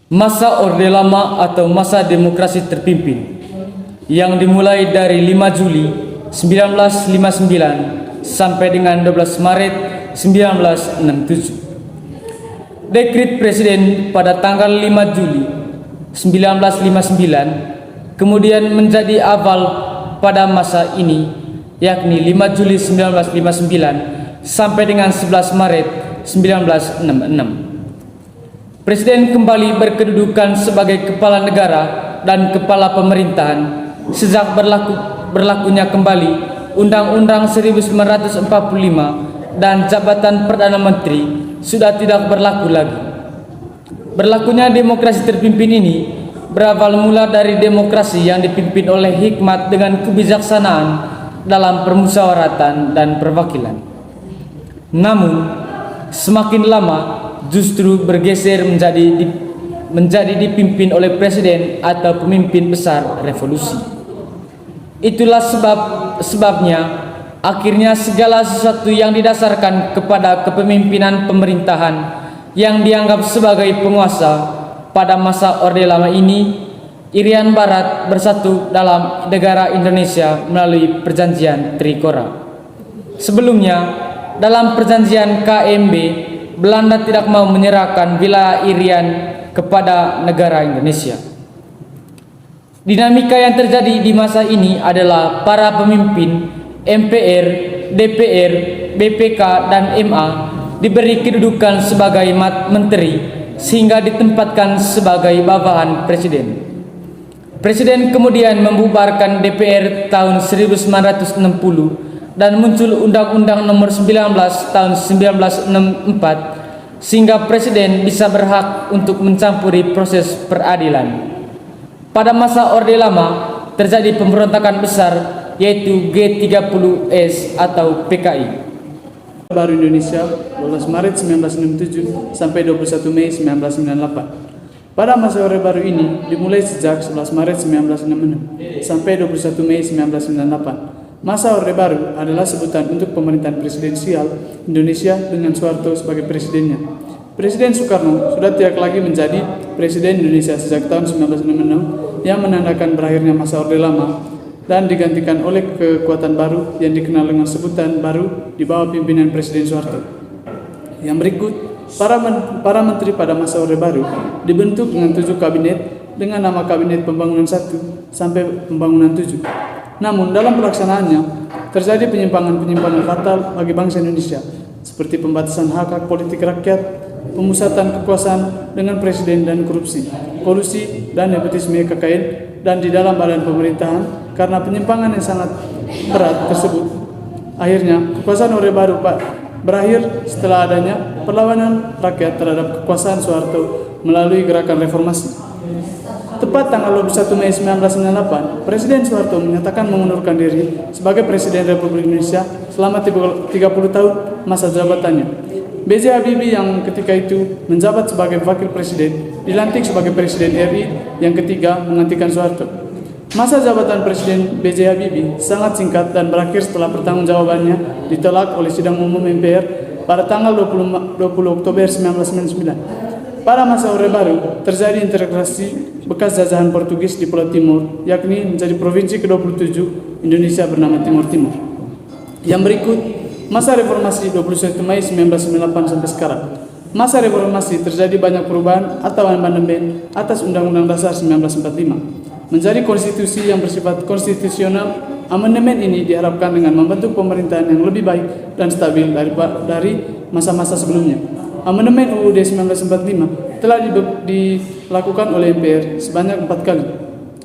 Masa Orde Lama atau masa demokrasi terpimpin yang dimulai dari 5 Juli 1959 sampai dengan 12 Maret 1967. Dekret Presiden pada tanggal 5 Juli 1959 kemudian menjadi awal pada masa ini, yakni 5 Juli 1959 sampai dengan 11 Maret 1966. Presiden kembali berkedudukan sebagai kepala negara dan kepala pemerintahan sejak berlakunya kembali Undang-Undang 1945 dan jabatan Perdana Menteri sudah tidak berlaku lagi. Berlakunya demokrasi terpimpin ini berawal mula dari demokrasi yang dipimpin oleh hikmat dengan kebijaksanaan dalam permusyawaratan dan perwakilan. Namun, semakin lama justru bergeser menjadi dipimpin oleh presiden atau pemimpin besar revolusi. Itulah sebabnya akhirnya segala sesuatu yang didasarkan kepada kepemimpinan pemerintahan yang dianggap sebagai penguasa pada masa Orde Lama ini, Irian Barat bersatu dalam negara Indonesia melalui perjanjian Trikora. Sebelumnya, dalam perjanjian KMB, Belanda tidak mau menyerahkan wilayah Irian kepada negara Indonesia. Dinamika yang terjadi di masa ini adalah para pemimpin MPR, DPR, BPK, dan MA diberi kedudukan sebagai menteri sehingga ditempatkan sebagai bawahan presiden. Presiden kemudian membubarkan DPR tahun 1960 dan muncul Undang-Undang Nomor 19 tahun 1964 sehingga presiden bisa berhak untuk mencampuri proses peradilan. Pada masa Orde Lama terjadi pemberontakan besar yaitu G30S atau PKI. Baru Indonesia 12 Maret 1967 sampai 21 Mei 1998. Pada masa Orde Baru ini dimulai sejak 11 Maret 1966 sampai 21 Mei 1998. Masa Orde Baru adalah sebutan untuk pemerintahan presidensial Indonesia dengan Soeharto sebagai presidennya. Presiden Soekarno sudah tidak lagi menjadi Presiden Indonesia sejak tahun 1966 yang menandakan berakhirnya masa Orde Lama dan digantikan oleh kekuatan baru yang dikenal dengan sebutan baru di bawah pimpinan Presiden Soeharto. Yang berikut, para menteri pada masa Orde Baru dibentuk dengan 7 kabinet dengan nama Kabinet Pembangunan 1 sampai Pembangunan 7. Namun dalam pelaksanaannya terjadi penyimpangan-penyimpangan fatal bagi bangsa Indonesia seperti pembatasan hak-hak politik rakyat, pemusatan kekuasaan dengan presiden dan korupsi, kolusi dan nepotisme KKN dan di dalam badan pemerintahan. Karena penyimpangan yang sangat berat tersebut, akhirnya kekuasaan Orde Baru berakhir setelah adanya perlawanan rakyat terhadap kekuasaan Soeharto melalui gerakan reformasi. Tepat tanggal 21 Mei 1998, Presiden Soeharto menyatakan mengundurkan diri sebagai Presiden Republik Indonesia selama 30 tahun masa jabatannya. B.J. Habibie yang ketika itu menjabat sebagai Wakil Presiden dilantik sebagai Presiden RI yang ketiga menggantikan Soeharto. Masa jabatan Presiden B.J. Habibie sangat singkat dan berakhir setelah pertanggungjawabannya ditolak oleh Sidang Umum MPR pada tanggal 20 Oktober 1999. Pada masa Orde Baru terjadi integrasi bekas jajahan Portugis di Pulau Timur, yakni menjadi provinsi ke-27 Indonesia bernama Timur Timur. Yang berikut, masa reformasi 21 Mei 1998 sampai sekarang. Masa reformasi terjadi banyak perubahan atau amandemen atas Undang-Undang Dasar 1945 menjadi konstitusi yang bersifat konstitusional. Amandemen ini diharapkan dengan membentuk pemerintahan yang lebih baik dan stabil dari masa-masa sebelumnya. Amandemen UUD 1945 telah dilakukan oleh MPR sebanyak 4 kali,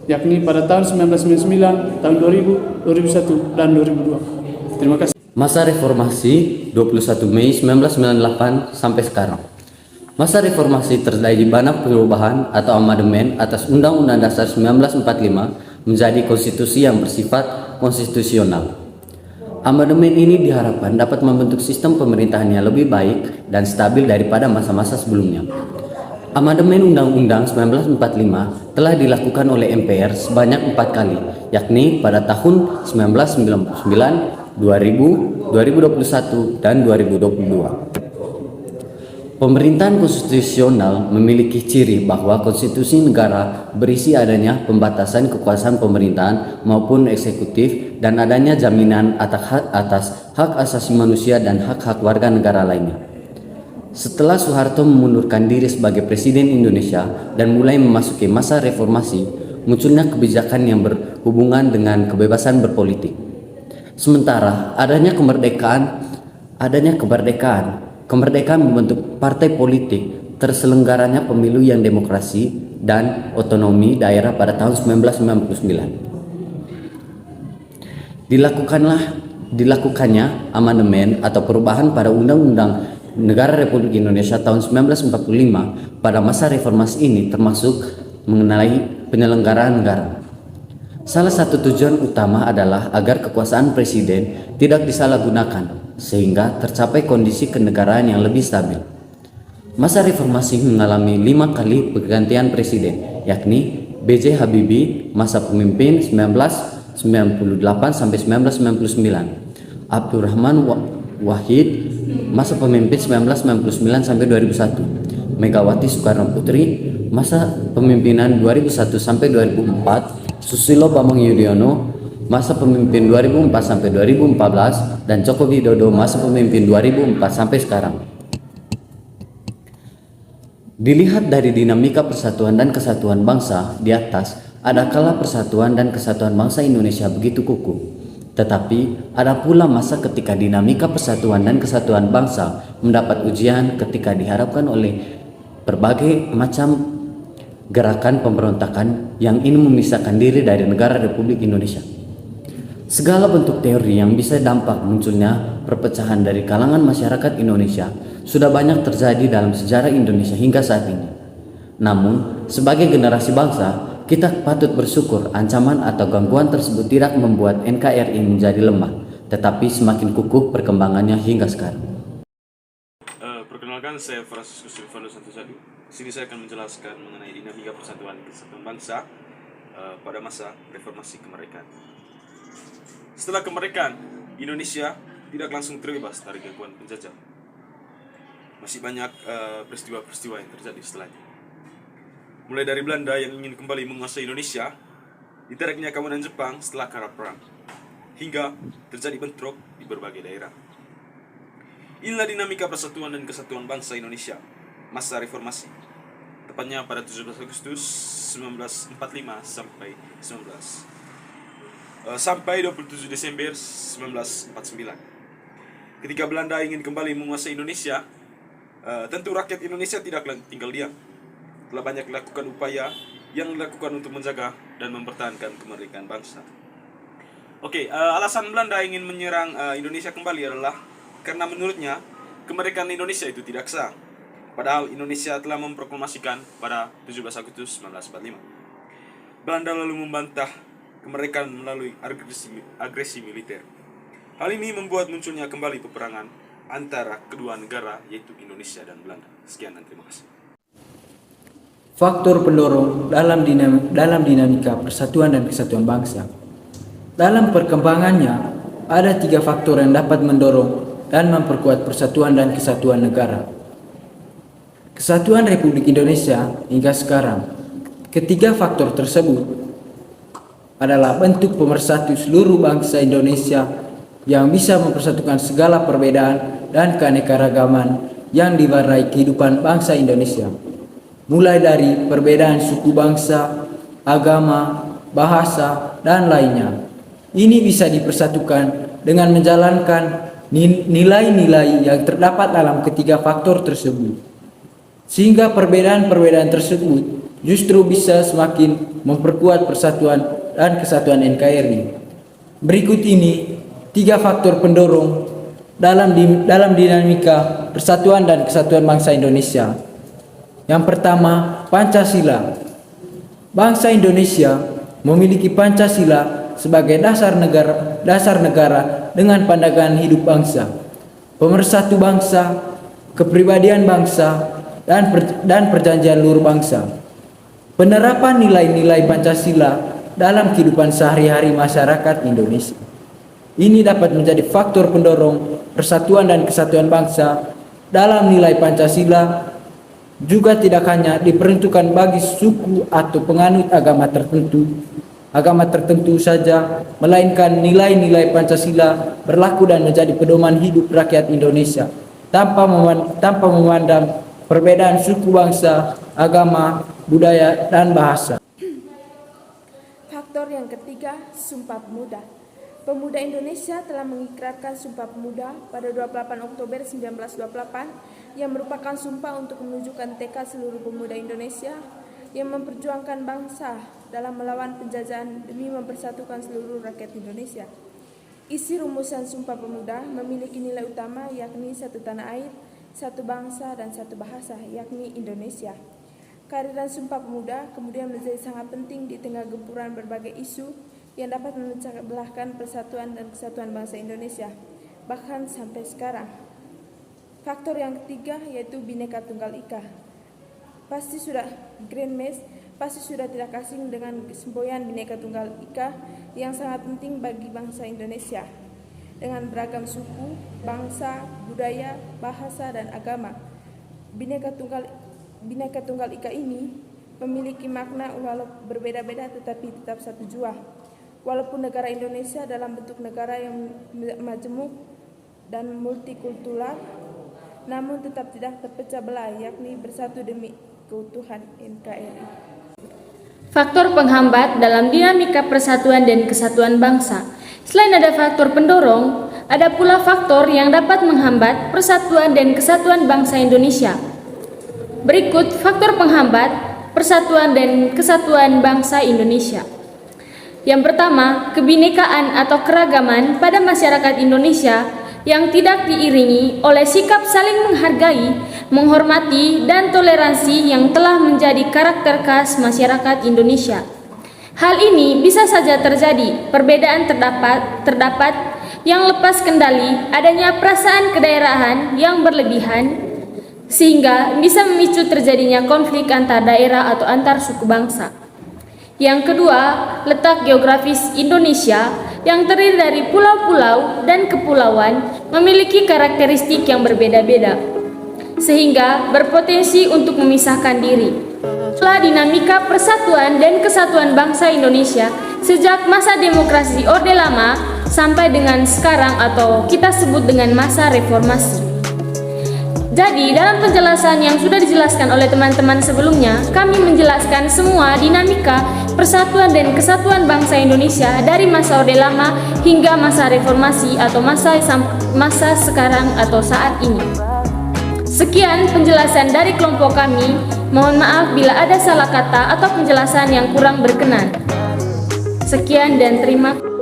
yakni pada tahun 1999, tahun 2000, 2001, dan 2002. Terima kasih. Masa reformasi 21 Mei 1998 sampai sekarang. Masa reformasi terjadi banyak perubahan atau amandemen atas Undang-Undang Dasar 1945 menjadi konstitusi yang bersifat konstitusional. Amandemen ini diharapkan dapat membentuk sistem pemerintahan yang lebih baik dan stabil daripada masa-masa sebelumnya. Amandemen Undang-Undang 1945 telah dilakukan oleh MPR sebanyak 4 kali, yakni pada tahun 1999, 2000, 2021, dan 2022. Pemerintahan konstitusional memiliki ciri bahwa konstitusi negara berisi adanya pembatasan kekuasaan pemerintahan maupun eksekutif dan adanya jaminan atas hak asasi manusia dan hak-hak warga negara lainnya. Setelah Soeharto mengundurkan diri sebagai Presiden Indonesia dan mulai memasuki masa reformasi, munculnya kebijakan yang berhubungan dengan kebebasan berpolitik. Sementara adanya kemerdekaan membentuk partai politik, terselenggaranya pemilu yang demokrasi dan otonomi daerah pada tahun 1999. Dilakukannya amandemen atau perubahan pada Undang-Undang Negara Republik Indonesia tahun 1945 pada masa reformasi ini termasuk mengenai penyelenggaraan negara. Salah satu tujuan utama adalah agar kekuasaan presiden tidak disalahgunakan sehingga tercapai kondisi kenegaraan yang lebih stabil. Masa reformasi mengalami 5 kali pergantian presiden, yakni B.J. Habibie masa pemimpin 1998 sampai 1999, Abdurrahman Wahid masa pemimpin 1999 sampai 2001, Megawati Soekarno Putri masa pemimpinan 2001 sampai 2004, Susilo Bambang Yudhoyono masa pemimpin 2004 sampai 2014, dan Joko Widodo masa pemimpin 2004 sampai sekarang. Dilihat dari dinamika persatuan dan kesatuan bangsa di atas, ada kala persatuan dan kesatuan bangsa Indonesia begitu kukuh. Tetapi ada pula masa ketika dinamika persatuan dan kesatuan bangsa mendapat ujian ketika diharapkan oleh berbagai macam gerakan pemberontakan yang ingin memisahkan diri dari negara Republik Indonesia. Segala bentuk teori yang bisa dampak munculnya perpecahan dari kalangan masyarakat Indonesia sudah banyak terjadi dalam sejarah Indonesia hingga saat ini. Namun, sebagai generasi bangsa, kita patut bersyukur ancaman atau gangguan tersebut tidak membuat NKRI menjadi lemah, tetapi semakin kukuh perkembangannya hingga sekarang. Perkenalkan, saya Franciscus Silvano Santosadu. Sini saya akan menjelaskan mengenai dinamika persatuan kesatuan bangsa pada masa reformasi kemerdekaan. Setelah kemerdekaan, Indonesia tidak langsung terbebas dari gangguan penjajah. Masih banyak peristiwa-peristiwa yang terjadi setelahnya. Mulai dari Belanda yang ingin kembali menguasai Indonesia, diterapnya keamanan Jepang setelah kalah perang, hingga terjadi bentrok di berbagai daerah. Inilah dinamika persatuan dan kesatuan bangsa Indonesia masa reformasi, tepatnya pada 17 Agustus 1945 sampai 27 Desember 1949. Ketika Belanda ingin kembali menguasai Indonesia, tentu rakyat Indonesia tidak tinggal diam. Telah banyak dilakukan upaya yang dilakukan untuk menjaga dan mempertahankan kemerdekaan bangsa. Alasan Belanda ingin menyerang Indonesia kembali adalah karena menurutnya kemerdekaan Indonesia itu tidak sah. Padahal Indonesia telah memproklamasikan pada 17 Agustus 1945. Belanda lalu membantah kemerdekaan melalui agresi militer. Hal ini membuat munculnya kembali peperangan antara kedua negara, yaitu Indonesia dan Belanda. Sekian dan terima kasih. Faktor pendorong dalam dinamika persatuan dan kesatuan bangsa. Dalam perkembangannya, ada 3 faktor yang dapat mendorong dan memperkuat persatuan dan kesatuan negara. Kesatuan Republik Indonesia hingga sekarang. Ketiga faktor tersebut adalah bentuk pemersatu seluruh bangsa Indonesia yang bisa mempersatukan segala perbedaan dan keanekaragaman yang diwarnai kehidupan bangsa Indonesia. Mulai dari perbedaan suku bangsa, agama, bahasa, dan lainnya. Ini bisa dipersatukan dengan menjalankan nilai-nilai yang terdapat dalam ketiga faktor tersebut. Sehingga perbedaan-perbedaan tersebut justru bisa semakin memperkuat persatuan dan kesatuan NKRI. Berikut ini 3 faktor pendorong dalam dinamika persatuan dan kesatuan bangsa Indonesia. Yang pertama, Pancasila. Bangsa Indonesia memiliki Pancasila sebagai dasar negara dengan pandangan hidup bangsa, pemersatu bangsa, kepribadian bangsa, dan perjanjian luhur bangsa. Penerapan nilai-nilai Pancasila dalam kehidupan sehari-hari masyarakat Indonesia. Ini dapat menjadi faktor pendorong persatuan dan kesatuan bangsa dalam nilai Pancasila juga tidak hanya diperuntukkan bagi suku atau penganut agama tertentu saja, melainkan nilai-nilai Pancasila berlaku dan menjadi pedoman hidup rakyat Indonesia tanpa memandang perbedaan suku, bangsa, agama, budaya, dan bahasa. Faktor yang ketiga, Sumpah Pemuda. Pemuda Indonesia telah mengikrarkan Sumpah Pemuda pada 28 Oktober 1928 yang merupakan sumpah untuk menunjukkan tekad seluruh pemuda Indonesia yang memperjuangkan bangsa dalam melawan penjajahan demi mempersatukan seluruh rakyat Indonesia. Isi rumusan Sumpah Pemuda memiliki nilai utama yakni satu tanah air, satu bangsa, dan satu bahasa yakni Indonesia. Kehadiran Sumpah Pemuda kemudian menjadi sangat penting di tengah gempuran berbagai isu yang dapat memecah belahkan persatuan dan kesatuan bangsa Indonesia, bahkan sampai sekarang. Faktor yang ketiga yaitu Bhinneka Tunggal Ika. Pasti sudah tidak asing dengan semboyan Bhinneka Tunggal Ika yang sangat penting bagi bangsa Indonesia. Dengan beragam suku, bangsa, budaya, bahasa, dan agama, Bhinneka Tunggal Ika ini memiliki makna walau berbeda-beda tetapi tetap satu jua. Walaupun negara Indonesia dalam bentuk negara yang majemuk dan multikultural, namun tetap tidak terpecah belah, yakni bersatu demi keutuhan NKRI. Faktor penghambat dalam dinamika persatuan dan kesatuan bangsa. Selain ada faktor pendorong, ada pula faktor yang dapat menghambat persatuan dan kesatuan bangsa Indonesia. Berikut faktor penghambat persatuan dan kesatuan bangsa Indonesia. Yang pertama, kebinekaan atau keragaman pada masyarakat Indonesia yang tidak diiringi oleh sikap saling menghargai, menghormati, dan toleransi yang telah menjadi karakter khas masyarakat Indonesia. Hal ini bisa saja terjadi, perbedaan terdapat yang lepas kendali, adanya perasaan kedaerahan yang berlebihan, sehingga bisa memicu terjadinya konflik antar daerah atau antar suku bangsa. Yang kedua, letak geografis Indonesia yang terdiri dari pulau-pulau dan kepulauan memiliki karakteristik yang berbeda-beda, sehingga berpotensi untuk memisahkan diri. Setelah dinamika persatuan dan kesatuan bangsa Indonesia sejak masa demokrasi Orde Lama sampai dengan sekarang atau kita sebut dengan masa reformasi. Jadi, dalam penjelasan yang sudah dijelaskan oleh teman-teman sebelumnya, kami menjelaskan semua dinamika persatuan dan kesatuan bangsa Indonesia dari masa Orde Lama hingga masa reformasi atau masa sekarang atau saat ini. Sekian penjelasan dari kelompok kami. Mohon maaf bila ada salah kata atau penjelasan yang kurang berkenan. Sekian dan terima kasih.